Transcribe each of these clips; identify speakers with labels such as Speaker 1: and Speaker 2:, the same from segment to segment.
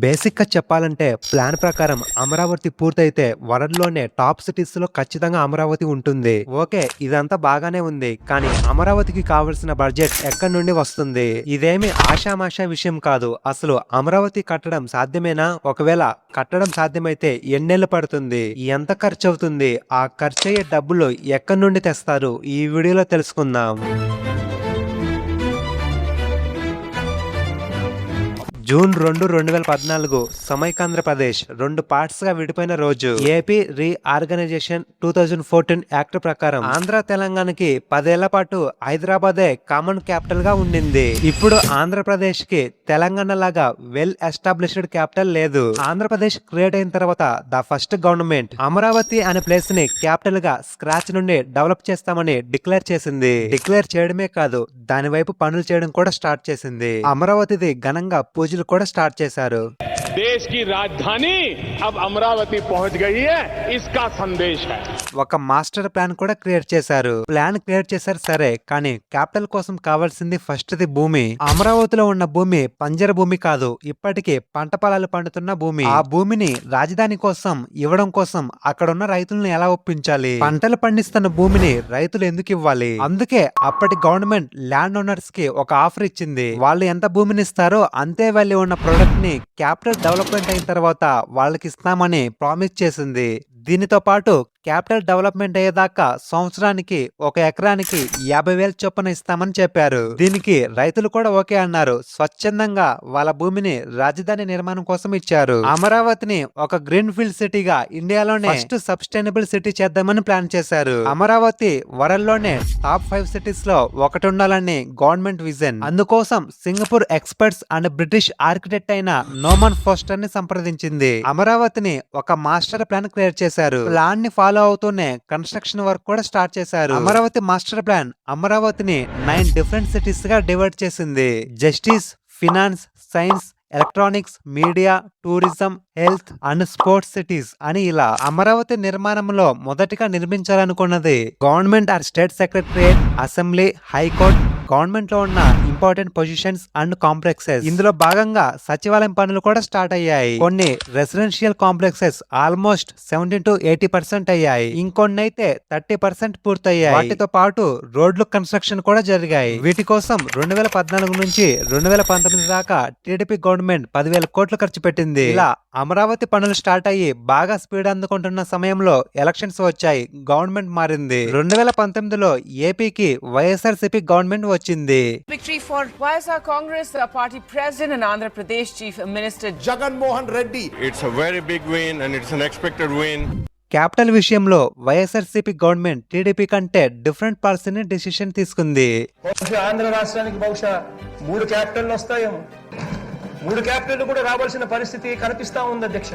Speaker 1: బేసిక్‌గా చెప్పాలంటే ప్లాన్ ప్రకారం అమరావతి పూర్తయితే వరల్డ్‌లోనే టాప్ సిటీస్‌లో ఖచ్చితంగా అమరావతి ఉంటుంది. ఓకే. ఇదంతా బాగానే ఉంది. కానీ అమరావతికి కావాల్సిన బడ్జెట్ ఎక్కడి నుండి వస్తుంది? ఇదేమి ఆషామాషా విషయం కాదు. అసలు అమరావతి కట్టడం సాధ్యమేనా? ఒకవేళ కట్టడం సాధ్యమైతే ఎన్నేళ్లు పడుతుంది? ఎంత ఖర్చవుతుంది? ఆ ఖర్చయ్యే డబ్బులు ఎక్కడి నుండి తెస్తారు? ఈ వీడియోలో తెలుసుకుందాం. జూన్ 2, 2014 సమైకాంధ్రప్రదేశ్ 2 పార్ట్స్ గా విడిపోయిన రోజు. ఏపీ రీఆర్గనైజేషన్ 2014 యాక్ట్ ప్రకారం ఆంధ్ర తెలంగాణకి 10 ఏళ్ల పాటు హైదరాబాదే కామన్ క్యాపిటల్ గా ఉండింది. ఇప్పుడు ఆంధ్రప్రదేశ్ కి తెలంగాణ లాగా వెల్ ఎస్టాబ్లిష్డ్ క్యాపిటల్ లేదు. ఆంధ్రప్రదేశ్ క్రియేట్ అయిన తర్వాత ద ఫస్ట్ గవర్నమెంట్ అమరావతి అనే ప్లేస్ ని క్యాపిటల్ గా స్క్రాచ్ నుండి డెవలప్ చేస్తామని డిక్లేర్ చేసింది. డిక్లేర్ చేయడమే కాదు, దాని వైపు పనులు చేయడం కూడా స్టార్ట్ చేసింది. అమరావతిది ఘనంగా పూజలు కూడా స్టార్ట్ చేశారు.
Speaker 2: देश की राजधानी अब अमरावती पहुंच गई है, इसका संदेश है.
Speaker 1: ఒక మాస్టర్ ప్లాన్ కూడా క్రియేట్ చేశారు. ప్లాన్ క్రియేట్ చేశారు సరే, కానీ క్యాపిటల్ కోసం కావాల్సింది ఫస్ట్ ది భూమి. అమరావతిలో ఉన్న భూమి పంజర భూమి కాదు, ఇప్పటికే పంట పొలాలు పండుతున్న భూమి. ఆ భూమిని రాజధాని కోసం ఇవ్వడం కోసం అక్కడ ఉన్న రైతులను ఎలా ఒప్పించాలి? పంటలు పండిస్తున్న భూమిని రైతులు ఎందుకు ఇవ్వాలి? అందుకే అప్పటి గవర్నమెంట్ ల్యాండ్ ఓనర్స్ కి ఒక ఆఫర్ ఇచ్చింది. వాళ్ళు ఎంత భూమిని ఇస్తారో అంతే వాల్యూ ఉన్న ప్రొడక్ట్ ని క్యాపిటల్ డెవలప్మెంట్ అయిన తర్వాత వాళ్ళకి ఇస్తామని ప్రామిస్ చేసింది. దీనితో పాటు క్యాపిటల్ డెవలప్మెంట్ అయ్యేదాకా సంవత్సరానికి 1 ఎకరానికి 50,000 చొప్పున ఇస్తామని చెప్పారు. దీనికి రైతులు కూడా ఓకే అన్నారు. స్వచ్ఛందంగా వాళ్ళ భూమిని రాజధాని నిర్మాణం కోసం ఇచ్చారు. అమరావతిని ఒక గ్రీన్ ఫీల్డ్ సిటీగా ఇండియాలోనే ఫస్ట్ సస్టైనబుల్ సిటీ చేద్దామని ప్లాన్ చేశారు. అమరావతి వరల్డ్ లోనే టాప్ 5 సిటీస్ లో ఒకటి ఉండాలని గవర్నమెంట్ విజన్. అందుకోసం Singapore experts and British architect అయిన నోమన్ ఫోస్టర్ ని సంప్రదించింది. అమరావతిని ఒక మాస్టర్ ప్లాన్ క్రియేట్ చేశారు. ప్లాన్ ని ఫాలో అవుతూనే కన్స్ట్రక్షన్ వర్క్ కూడా స్టార్ట్ చేశారు. అమరావతి మాస్టర్ ప్లాన్ అమరావతిని 9 డిఫరెంట్ సిటీస్ గా డివైడ్ చేసింది. Justice, finance, science, electronics, media, tourism, health and sports cities అని ఇలా. అమరావతి నిర్మాణంలో మొదటిగా నిర్మించాలనుకున్నది government or state secretariat, assembly, high court, government లో ఉన్న ఇంపార్టెంట్ పొజిషన్స్ అండ్ కాంప్లెక్సెస్. ఇందులో భాగంగా సచివాలయం పనులు కూడా స్టార్ట్ అయ్యాయి. కొన్ని రెసిడెన్షియల్ కాంప్లెక్సెస్ ఆల్మోస్ట్ 70 to 80% అయ్యాయి. ఇంకొన్ని అయితే 30% పూర్తయ్యాయి. వాటితో పాటు రోడ్లు కన్స్ట్రక్షన్ కూడా జరిగాయి. వీటి కోసం 2014 నుంచి 2019 దాకా టీడీపీ గవర్నమెంట్ 10,000 కోట్లు ఖర్చు పెట్టింది. ఇలా అమరావతి పనులు స్టార్ట్ అయ్యి బాగా స్పీడ్ అందుకుంటున్న సమయంలో ఎలక్షన్స్ వచ్చాయి. గవర్నమెంట్ మారింది. 2019లో ఏపీకి వైఎస్ఆర్సీపీ గవర్నమెంట్ వచ్చింది.
Speaker 3: Victory for YSR Congress party president and Andhra Pradesh chief minister
Speaker 4: Jagan Mohan Reddy.
Speaker 5: It's a very big win and it's an expected win.
Speaker 1: Capital విషయంలో వైఎస్ఆర్సీపీ గవర్నమెంట్ టీడీపీ కంటే different పాలసీని decision తీసుకుంది.
Speaker 4: బహుశా ఆంధ్ర రాష్ట్రానికి బహుశా 3 క్యాపిటల్ వస్తాయేమో. 3 capital కూడా రావాల్సిన పరిస్థితి కనిపిస్తా ఉంది అధ్యక్ష.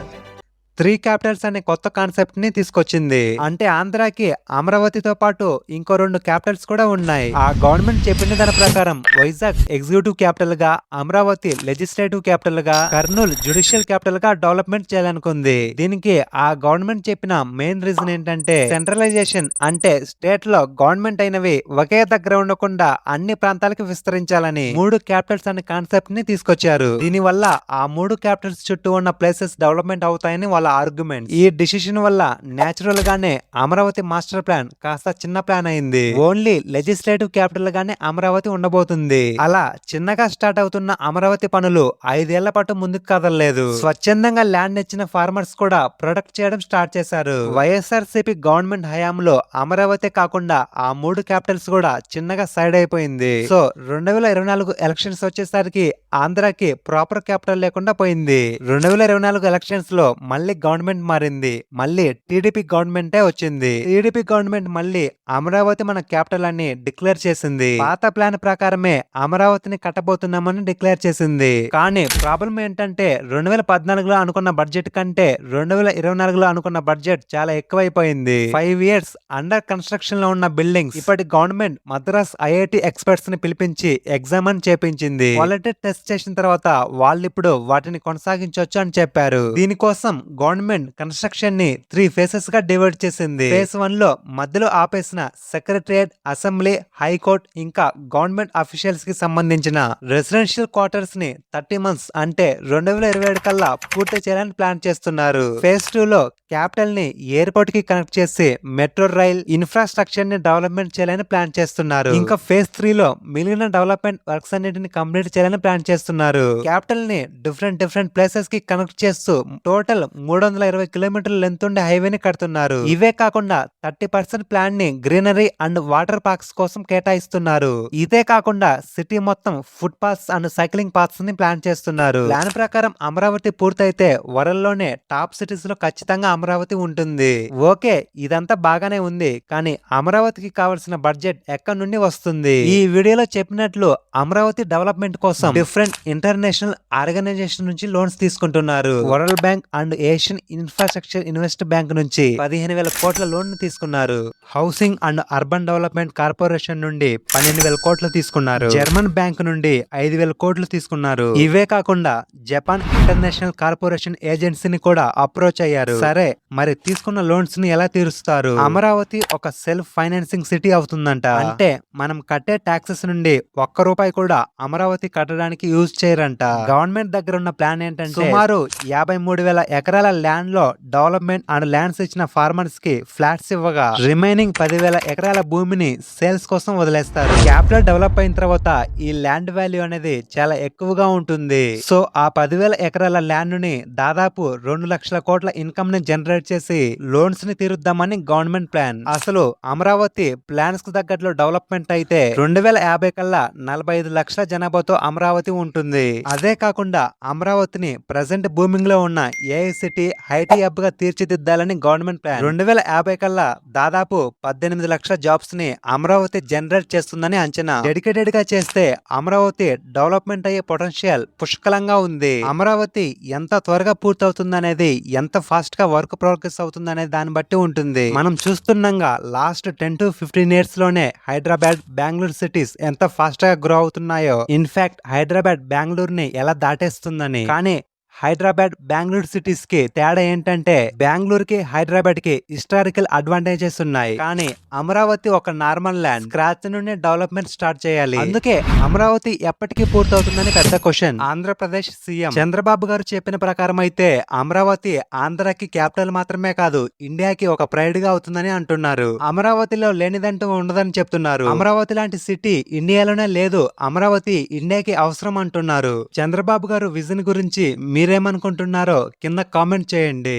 Speaker 1: 3 క్యాపిటల్స్ అనే కొత్త కాన్సెప్ట్ ని తీసుకొచ్చింది. అంటే ఆంధ్రాకి అమరావతితో పాటు ఇంకో 2 క్యాపిటల్స్ కూడా ఉన్నాయి. ఆ గవర్నమెంట్ చెప్పిన దాని ప్రకారం వైజాగ్ ఎగ్జిక్యూటివ్ క్యాపిటల్ గా, అమరావతి లెజిస్లేటివ్ క్యాపిటల్ గా, కర్నూలు జ్యుడిషియల్ క్యాపిటల్ గా డెవలప్మెంట్ చేయాలనుకుంది. దీనికి ఆ గవర్నమెంట్ చెప్పిన మెయిన్ రీజన్ ఏంటంటే సెంట్రలైజేషన్, అంటే స్టేట్ లో గవర్నమెంట్ అయినవి ఒకే దగ్గర ఉండకుండా అన్ని ప్రాంతాలకు విస్తరించాలని 3 క్యాపిటల్స్ అనే కాన్సెప్ట్ ని తీసుకొచ్చారు. దీని వల్ల ఆ 3 క్యాపిటల్స్ చుట్టూ ఉన్న ప్లేసెస్ డెవలప్మెంట్ అవుతాయని వాళ్ళ ఆర్గ్యుమెంట్. ఈ డిసిషన్ వల్ల నేచురల్ గానే అమరావతి మాస్టర్ ప్లాన్ కాస్త చిన్న ప్లాన్ అయింది. ఓన్లీ లెజిస్లేటివ్ క్యాపిటల్ గానే అమరావతి ఉండబోతుంది. అలా చిన్నగా స్టార్ట్ అవుతున్న అమరావతి పనులు 5 ఏళ్ల పాటు ముందుకు కదలలేదు. స్వచ్ఛందంగా ల్యాండ్ ఇచ్చిన ఫార్మర్స్ కూడా ప్రొడక్ట్ చేయడం స్టార్ట్ చేశారు. వైఎస్ఆర్సీపీ గవర్నమెంట్ హయాంలో అమరావతి కాకుండా ఆ 3 క్యాపిటల్స్ కూడా చిన్నగా సైడ్ అయిపోయింది. సో 2024 ఎలక్షన్స్ వచ్చేసరికి ఆంధ్రాకి ప్రాపర్ క్యాపిటల్ లేకుండా పోయింది. 2024 ఎలక్షన్స్ లో మళ్ళీ గవర్నమెంట్ మారింది. మళ్ళీ టీడీపీ గవర్నమెంటే వచ్చింది. టీడీపీ గవర్నమెంట్ మళ్ళీ అమరావతి మన క్యాపిటల్ అని డిక్లేర్ చేసింది. పాత ప్లాన్ ప్రకారమే అమరావతిని కట్టబోతున్నామని డిక్లేర్ చేసింది. కానీ ప్రాబ్లం ఏంటంటే 2014లో అనుకున్న బడ్జెట్ కంటే 2024లో అనుకున్న బడ్జెట్ చాలా ఎక్కువైపోయింది. 5 years అండర్ కన్స్ట్రక్షన్ లో ఉన్న బిల్డింగ్స్ ఇప్పటి గవర్నమెంట్ మద్రాస్ ఐఐటి ఎక్స్పర్ట్స్ ని పిలిపించి ఎగ్జామ్ అని చేపించింది. క్వాలిటీ టెస్ట్ టెస్ట్ చేసిన తర్వాత వాళ్ళిప్పుడు వాటిని కొనసాగించవచ్చు అని చెప్పారు. దీనికోసం గవర్నమెంట్ కన్స్ట్రక్షన్ ని 3 ఫేసెస్ గా డివైడ్ చేసింది. ఫేజ్ 1 లో మధ్యలో ఆపేసిన సెక్రటరియట్, అసెంబ్లీ, హైకోర్టు ఇంకా గవర్నమెంట్ అఫీషియల్స్ కి సంబంధించిన రెసిడెన్షియల్ క్వార్టర్స్ ని 30 మంత్స్ అంటే 2027 కల్లా పూర్తి చేయాలని ప్లాన్ చేస్తున్నారు. ఫేజ్ 2 లో క్యాపిటల్ ని ఎయిర్పోర్ట్ కి కనెక్ట్ చేసి మెట్రో రైల్ ఇన్ఫ్రాస్ట్రక్చర్ ని డెవలప్మెంట్ చేయాలని ప్లాన్ చేస్తున్నారు. ఇంకా ఫేజ్ 3 లో మిగిలిన డెవలప్మెంట్ వర్క్స్ అన్నిటిని కంప్లీట్ చేయాలని ప్లాన్ చేస్తున్నారు. క్యాపిటల్ ని డిఫరెంట్ ప్లేసెస్ కి కనెక్ట్ చేస్తూ టోటల్ 320 కిలోమీటర్ల లెంత్ ఉండే హైవేని కడుతున్నారు. ఇవే కాకుండా 30% ప్లాన్ ని గ్రీనరీ అండ్ వాటర్ పార్క్స్ కోసం కేటాయిస్తున్నారు. ఇదే కాకుండా సిటీ మొత్తం foot paths and cycling paths ని ప్లాన్ చేస్తున్నారు. ప్లాన్ ప్రకారం అమరావతి పూర్తయితే వరల్డ్లోనే టాప్ సిటీస్ లో ఖచ్చితంగా అమరావతి ఉంటుంది. ఓకే, ఇదంతా బాగానే ఉంది, కానీ అమరావతికి కావాల్సిన బడ్జెట్ ఎక్కడి నుండి వస్తుంది? ఈ వీడియోలో చెప్పినట్లు అమరావతి డెవలప్మెంట్ కోసం డిఫరెంట్ ఇంటర్నేషనల్ ఆర్గనైజేషన్ నుంచి లోన్స్ తీసుకుంటున్నారు. World bank and Asian infrastructure invest bank నుంచి 15,000 కోట్ల లోన్ తీసుకున్నారు. Housing and urban development corporation నుండి 12,000 కోట్లు తీసుకున్నారు. జర్మన్ బ్యాంక్ నుండి 5,000 కోట్లు తీసుకున్నారు. ఇవే కాకుండా జపాన్ ఇంటర్నేషనల్ కార్పొరేషన్ ఏజెన్సీని కూడా అప్రోచ్ అయ్యారు. సరే, మరి తీసుకున్న లోన్స్ ని ఎలా తీరుస్తారు? అమరావతి ఒక సెల్ఫ్ ఫైనాన్సింగ్ సిటీ అవుతుందంట. అంటే మనం కట్టే టాక్సెస్ నుండి ₹1 కూడా అమరావతి కట్టడానికి యూజ్ చేయరంట. గవర్నమెంట్ దగ్గర ఉన్న ప్లాన్ ఏంటంటే సుమారు 53,000 ఎకరాల ల్యాండ్ లో డెవలప్మెంట్ అండ్ ల్యాండ్స్ ఇచ్చిన ఫార్మర్స్ కి ఫ్లాట్స్ ఇవ్వగా రిమైనింగ్ 10,000 ఎకరాల భూమిని సేల్స్ కోసం వదిలేస్తారు. క్యాపిటల్ డెవలప్ అయిన తర్వాత ఈ ల్యాండ్ వాల్యూ అనేది చాలా ఎక్కువగా ఉంటుంది. సో ఆ 10,000 ఎకరాల ల్యాండ్ ని దాదాపు 2 లక్షల కోట్ల ఇన్కమ్ ని జనరేట్ చేసి లోన్స్ ని తీరుద్దామని గవర్నమెంట్ ప్లాన్. అసలు అమరావతి ప్లాన్స్ కు తగ్గట్లు డెవలప్మెంట్ అయితే 2050 కల్లా 45 లక్షల జనాభాతో అమరావతి ఉంటుంది. అదే కాకుండా అమరావతిని ప్రజెంట్ బూమింగ్ లో ఉన్న ఏఐ సిటీ, ఐటీ హబ్ గా తీర్చిదిద్దాలని గవర్నమెంట్ ప్లాన్. 2050 కల్లా దాదాపు 18 లక్షల జాబ్స్ ని అమరావతి జనరేట్ చేస్తుందని అంచనా. డెడికేటెడ్ గా చేస్తే అమరావతి డెవలప్మెంట్ అయ్యే పొటెన్షియల్ పుష్కలంగా ఉంది. అమరావతి ఎంత త్వరగా పూర్తవుతుందనేది, ఎంత ఫాస్ట్ గా వర్క్ ప్రోగ్రెస్ అవుతుందనేది దాన్ని బట్టి ఉంటుంది. మనం చూస్తున్నాంగా లాస్ట్ 10 to 15 ఇయర్స్ లోనే హైదరాబాద్, బెంగళూరు సిటీస్ ఎంత ఫాస్ట్ గా గ్రో అవుతున్నాయో. ఇన్ఫాక్ట్ హైదరాబాద్ బెంగళూరుని ఎలా దాటేస్తుందని. కానీ హైదరాబాద్, బెంగళూరు సిటీస్ కి తేడా ఏంటంటే బెంగళూరుకి, హైదరాబాద్ కి హిస్టారికల్ అడ్వాంటేజెస్ ఉన్నాయి. కానీ అమరావతి ఒక నార్మల్ ల్యాండ్, స్క్రాచ్ నుండి డెవలప్మెంట్ స్టార్ట్ చేయాలి. అందుకే అమరావతి ఎప్పటికీ పూర్తవుతుందని పెద్ద క్వశ్చన్. ఆంధ్రప్రదేశ్ సీఎం చంద్రబాబు గారు చెప్పిన ప్రకారం అయితే అమరావతి ఆంధ్రాకి క్యాపిటల్ మాత్రమే కాదు, ఇండియాకి ఒక ప్రైడ్ గా అవుతుందని అంటున్నారు. అమరావతిలో లేనిదంటూ ఉండదని చెప్తున్నారు. అమరావతి లాంటి సిటీ ఇండియాలోనే లేదు, అమరావతి ఇండియాకి అవసరం అంటున్నారు. చంద్రబాబు గారు విజన్ గురించి మీరేమనుకుంటున్నారో కింద కామెంట్ చేయండి.